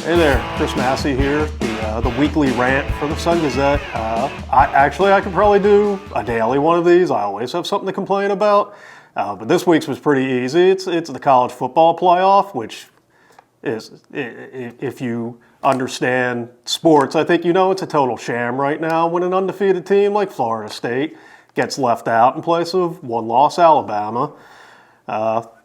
Hey there, Chris Masse here, the weekly rant for the Sun-Gazette. I could probably do a daily one of these. I always have something to complain about. But this week's was pretty easy. It's the college football playoff, which is, if you understand sports, I think you know it's a total sham right now when an undefeated team like Florida State gets left out in place of one-loss Alabama.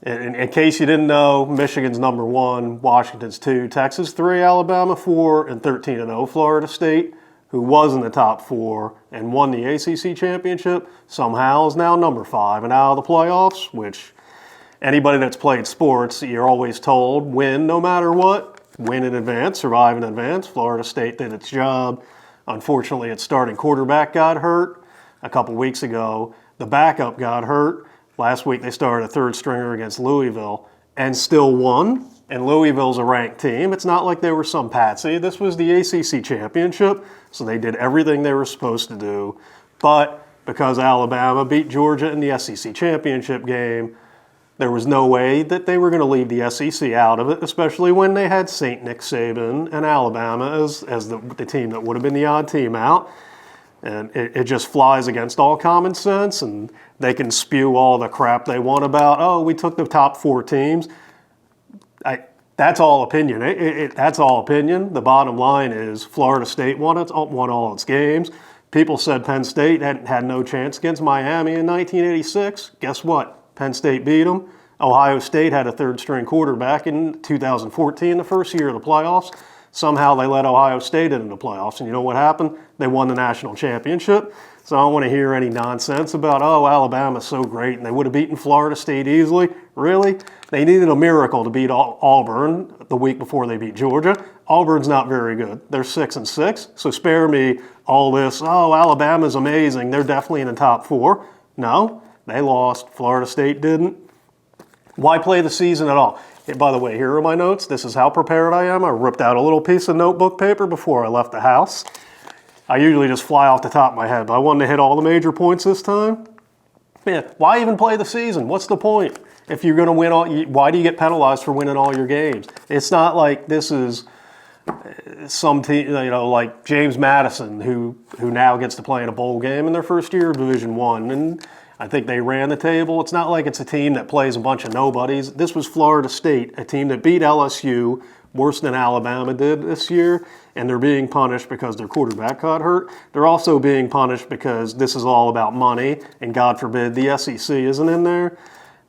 In case you didn't know, Michigan's number 1, Washington's 2, Texas 3, Alabama 4, and 13-0 Florida State, who was in the top 4 and won the ACC championship, somehow is now number 5 and out of the playoffs, which anybody that's played sports, you're always told, win no matter what, win in advance, survive in advance. Florida State did its job. Unfortunately, its starting quarterback got hurt a couple weeks ago. The backup got hurt. Last week they started a third stringer against Louisville and still won. And Louisville's a ranked team. It's not like they were some patsy. This was the ACC championship, so they did everything they were supposed to do. But because Alabama beat Georgia in the SEC championship game, there was no way that they were going to leave the SEC out of it, especially when they had St. Nick Saban and Alabama as the team that would have been the odd team out. And it just flies against all common sense, and they can spew all the crap they want about, oh, we took the top 4 teams. That's all opinion. That's all opinion. The bottom line is Florida State won all its games. People said Penn State had no chance against Miami in 1986. Guess what? Penn State beat them. Ohio State had a third-string quarterback in 2014, the first year of the playoffs. Somehow they let Ohio State into the playoffs, and you know what happened? They won the national championship. So I don't want to hear any nonsense about, oh, Alabama's so great and they would have beaten Florida State easily. Really? They needed a miracle to beat Auburn the week before they beat Georgia. Auburn's not very good. They're 6-6, so spare me all this, oh, Alabama's amazing, they're definitely in the top 4. No, they lost. Florida State didn't. Why play the season at all? Hey, by the way, here are my notes. This is how prepared I am. I ripped out a little piece of notebook paper before I left the house. I usually just fly off the top of my head, but I wanted to hit all the major points this time. Yeah, why even play the season? What's the point? If you're going to win why do you get penalized for winning all your games? It's not like this is some team, like James Madison, who now gets to play in a bowl game in their first year of Division I, and I think they ran the table. It's not like it's a team that plays a bunch of nobodies. This was Florida State, a team that beat LSU worse than Alabama did this year, and they're being punished because their quarterback got hurt. They're also being punished because this is all about money, and God forbid the SEC isn't in there.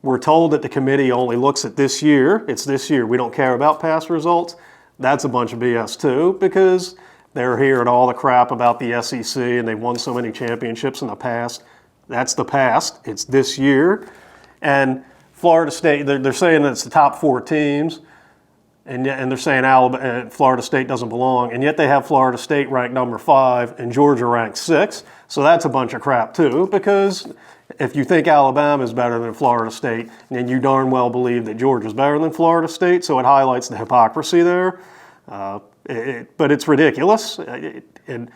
We're told that the committee only looks at this year. It's this year. We don't care about past results. That's a bunch of BS too, because they're hearing all the crap about the SEC and they've won so many championships in the past. That's the past. It's this year. And Florida State, they're saying that it's the top 4 teams, and they're saying Florida State doesn't belong, and yet they have Florida State ranked number 5 and Georgia ranked 6. So that's a bunch of crap too, because if you think Alabama is better than Florida State, then you darn well believe that Georgia's better than Florida State, so it highlights the hypocrisy there. But it's ridiculous. And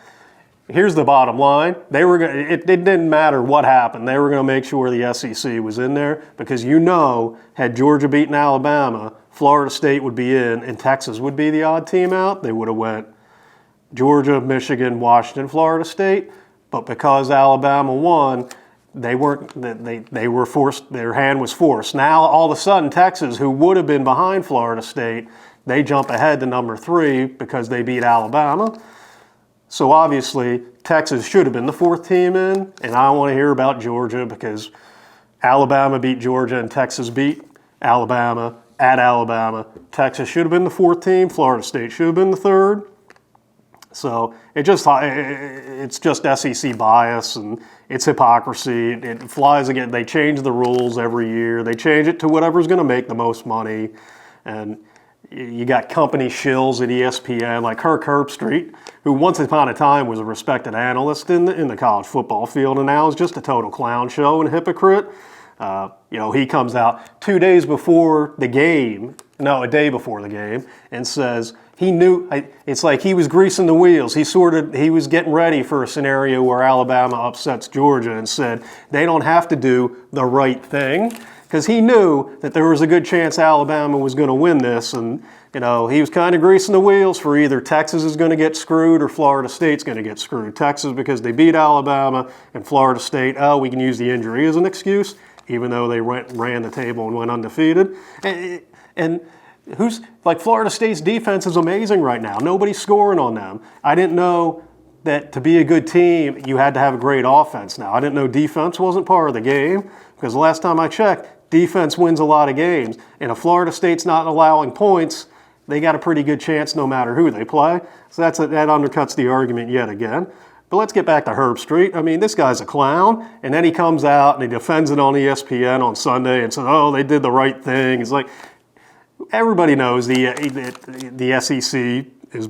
here's the bottom line. It didn't matter what happened. They were going to make sure the SEC was in there because had Georgia beaten Alabama, Florida State would be in and Texas would be the odd team out. They would have went Georgia, Michigan, Washington, Florida State. But because Alabama won, they were forced, their hand was forced. Now all of a sudden Texas, who would have been behind Florida State, they jump ahead to number 3 because they beat Alabama. So obviously, Texas should have been the 4th team in, and I don't want to hear about Georgia because Alabama beat Georgia and Texas beat Alabama at Alabama. Texas should have been the 4th team. Florida State should have been the 3rd. So it's just SEC bias and it's hypocrisy. It flies again. They change the rules every year. They change it to whatever's going to make the most money. And you got company shills at ESPN like Kirk Herbstreit, who once upon a time was a respected analyst in the college football field, and now is just a total clown show and hypocrite. He comes out 2 days before the game, a day before the game, and says he knew. It's like he was greasing the wheels. He was getting ready for a scenario where Alabama upsets Georgia, and said they don't have to do the right thing because he knew that there was a good chance Alabama was going to win this, and he was kind of greasing the wheels for either Texas is going to get screwed or Florida State's going to get screwed. Texas because they beat Alabama, and Florida State, we can use the injury as an excuse, even though they ran the table and went undefeated. And Florida State's defense is amazing right now. Nobody's scoring on them. I didn't know that to be a good team, you had to have a great offense now. I didn't know defense wasn't part of the game, because the last time I checked, defense wins a lot of games. And if Florida State's not allowing points, they got a pretty good chance no matter who they play. So that undercuts the argument yet again. But let's get back to Herb Street. I mean, this guy's a clown, and then he comes out and he defends it on ESPN on Sunday and says, they did the right thing. It's like, everybody knows the SEC is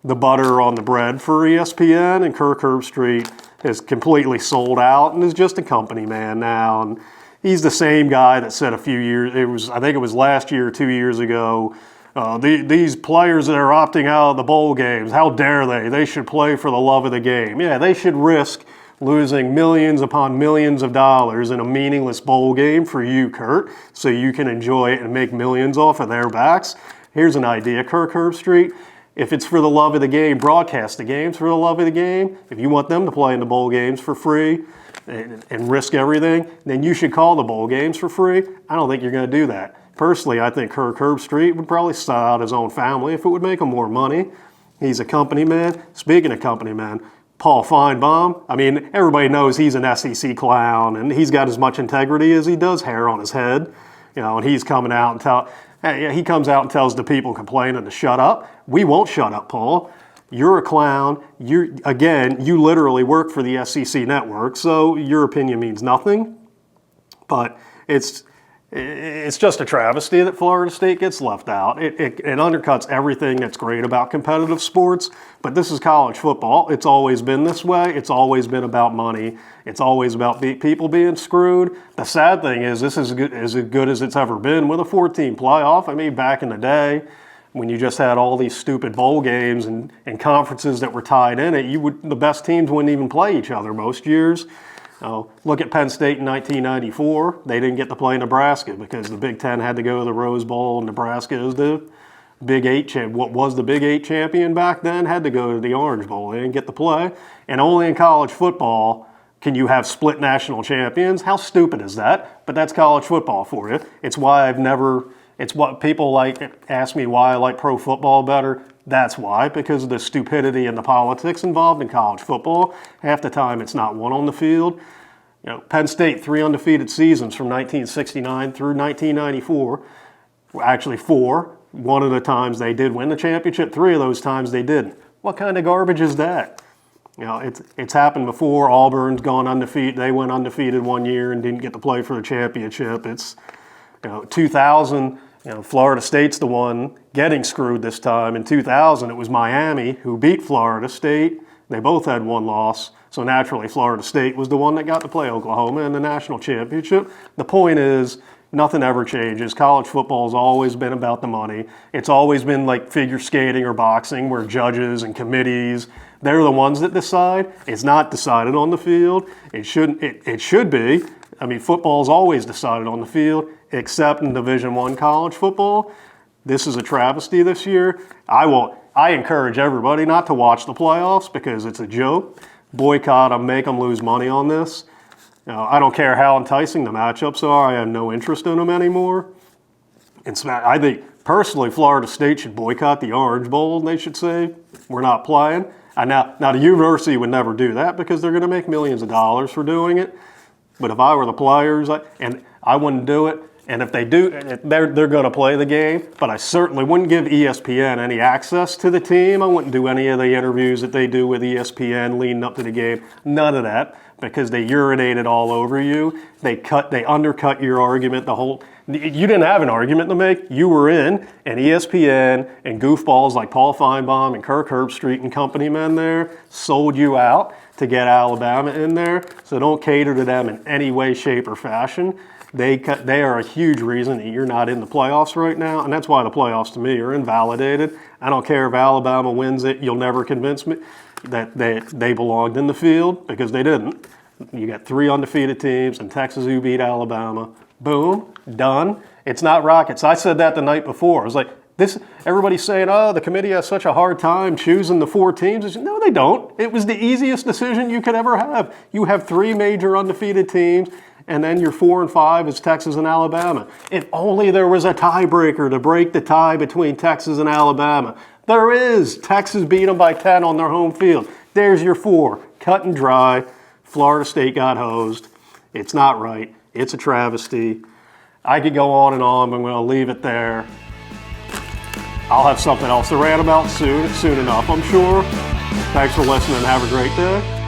the butter on the bread for ESPN, and Kirk Herbstreit is completely sold out and is just a company man now. And he's the same guy that said I think it was last year or 2 years ago, these players that are opting out of the bowl games, how dare they? They should play for the love of the game. Yeah, they should risk losing millions upon millions of dollars in a meaningless bowl game for you, Kurt, so you can enjoy it and make millions off of their backs. Here's an idea, Kirk Herbstreit. If it's for the love of the game, broadcast the games for the love of the game. If you want them to play in the bowl games for free and risk everything, then you should call the bowl games for free. I don't think you're going to do that. Personally, I think Kirk Herbstreit would probably sell out his own family if it would make him more money. He's a company man. Speaking of company man, Paul Feinbaum, I mean, everybody knows he's an SEC clown, and he's got as much integrity as he does hair on his head. And he's coming out and he comes out and tells the people complaining to shut up. We won't shut up, Paul. You're a clown. You literally work for the SEC network, so your opinion means nothing. But it's just a travesty that Florida State gets left out. It undercuts everything that's great about competitive sports, but this is college football. It's always been this way. It's always been about money. It's always about people being screwed. The sad thing is this is as good as it's ever been with a 14 playoff. I mean, back in the day, when you just had all these stupid bowl games and conferences that were tied in it, the best teams wouldn't even play each other most years. Look at Penn State in 1994. They didn't get to play Nebraska because the Big Ten had to go to the Rose Bowl. Nebraska is the Big Eight what was the Big Eight champion back then, had to go to the Orange Bowl. They didn't get to play. And only in college football can you have split national champions. How stupid is that? But that's college football for you. It's what people ask me why I like pro football better. That's why, because of the stupidity and the politics involved in college football. Half the time it's not one on the field. Penn State, 3 undefeated seasons from 1969 through 1994. Actually 4. One of the times they did win the championship, 3 of those times they didn't. What kind of garbage is that? It's happened before. Auburn's gone undefeated. They went undefeated one year and didn't get to play for the championship. It's 2000. Florida State's the one getting screwed this time. In 2000, it was Miami who beat Florida State. They both had 1 loss. So naturally, Florida State was the one that got to play Oklahoma in the national championship. The point is, nothing ever changes. College football has always been about the money. It's always been like figure skating or boxing, where judges and committees, they're the ones that decide. It's not decided on the field. It should be. I mean, football's always decided on the field, except in Division I college football. This is a travesty this year. I encourage everybody not to watch the playoffs because it's a joke. Boycott them, make them lose money on this. I don't care how enticing the matchups are. I have no interest in them anymore. I think, personally, Florida State should boycott the Orange Bowl, and they should say, we're not playing. Now, the university would never do that because they're going to make millions of dollars for doing it. But if I were the players, I wouldn't do it. And if they do, they're going to play the game. But I certainly wouldn't give ESPN any access to the team. I wouldn't do any of the interviews that they do with ESPN leading up to the game. None of that, because they urinated all over you. They undercut your argument. You didn't have an argument to make. You were in, and ESPN and goofballs like Paul Feinbaum and Kirk Herbstreit and company men there sold you out to get Alabama in there. So don't cater to them in any way, shape, or fashion. They are a huge reason that you're not in the playoffs right now, and that's why the playoffs to me are invalidated. I don't care if Alabama wins it. You'll never convince me that they belonged in the field, because they didn't. You got 3 undefeated teams and Texas who beat Alabama. Boom, done. It's not rockets. I said that the night before. I was like, everybody's saying, oh, the committee has such a hard time choosing the 4 teams. I said, no, they don't. It was the easiest decision you could ever have. You have 3 major undefeated teams, and then your 4 and 5 is Texas and Alabama. If only there was a tiebreaker to break the tie between Texas and Alabama. There is. Texas beat them by 10 on their home field. There's your 4. Cut and dry. Florida State got hosed. It's not right. It's a travesty. I could go on and on, but I'm going to leave it there. I'll have something else to rant about soon enough, I'm sure. Thanks for listening. Have a great day.